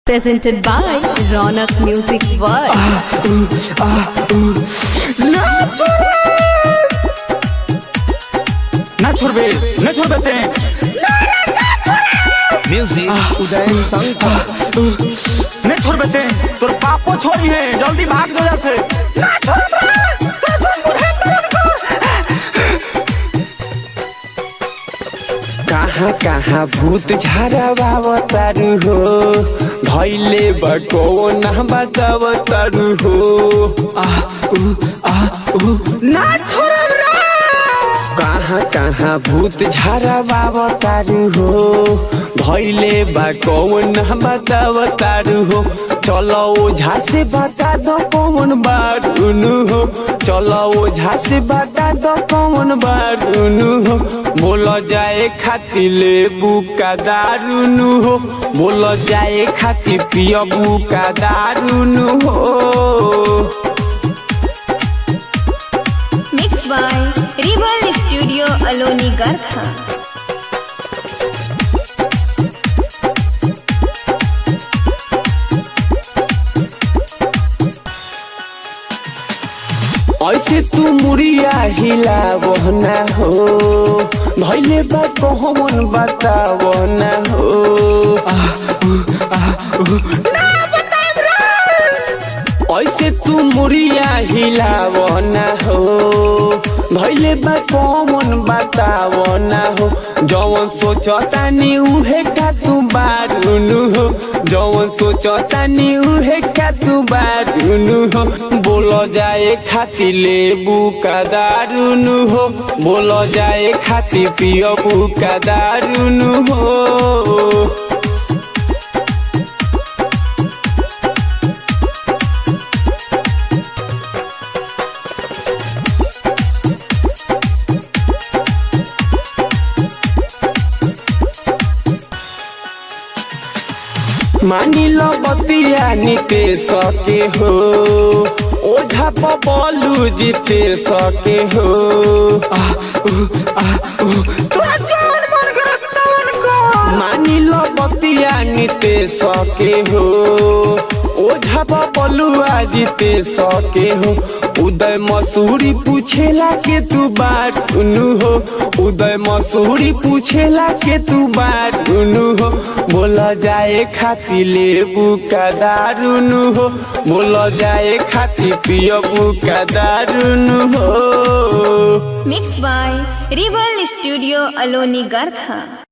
Presented by Ronak Music World. ना छोड़ बेटे म्यूजिक उदय शंकर नहीं छोड़ बेटे तोर पापो छोड़ी है जल्दी भाग दो से ना कहाँ कहाँ भूत झाड़ावतारू हो भैले बको ना बतावतारू हो ना छोड़ कहाँ कहाँ भूत झाड़ावतारू हो भैले बको ना बतावतारू हो चलो ओझा से बता दो कौन बारूनु हो चलो ओझा से बता दो कौन बारूनु हो बोलो जाए खाती लेबू का दारूनु हो बोलो जाए खाती पियबू का दारूनु हो। Mixed by Rebel Studio Aloni Garkha. ऐसे तू मुड़िया हिला बहना हो भैले बा कहमन बताव ना हो ऐसे तू मुड़िया हिला बहना हो भैले बा कहमन बताव ना हो जवन सोचतानी उहे का तू बारूनु हो जवन सोचतानी उहे का तू बारूनु हो बोलो जाए खाती लेबू का दारूनु हो बोलो जाए खाती पियबू का दारूनु हो। मानी लो बतिया नीते सके हो ओझा बोलू जीते सके हो मानी लो बतिया नीते सके हो ओझा बोलुआ जीते सके हो उदय मसूरी पूछेला के तू बारूनु हो उदय मसूरी पूछेला के तू बारूनु हो बोला जाए खाती लेबू का दारूनु हो बोला जाए खाती पियबू का दारूनु हो। Mixed by Rebel Studio Aloni Garkha.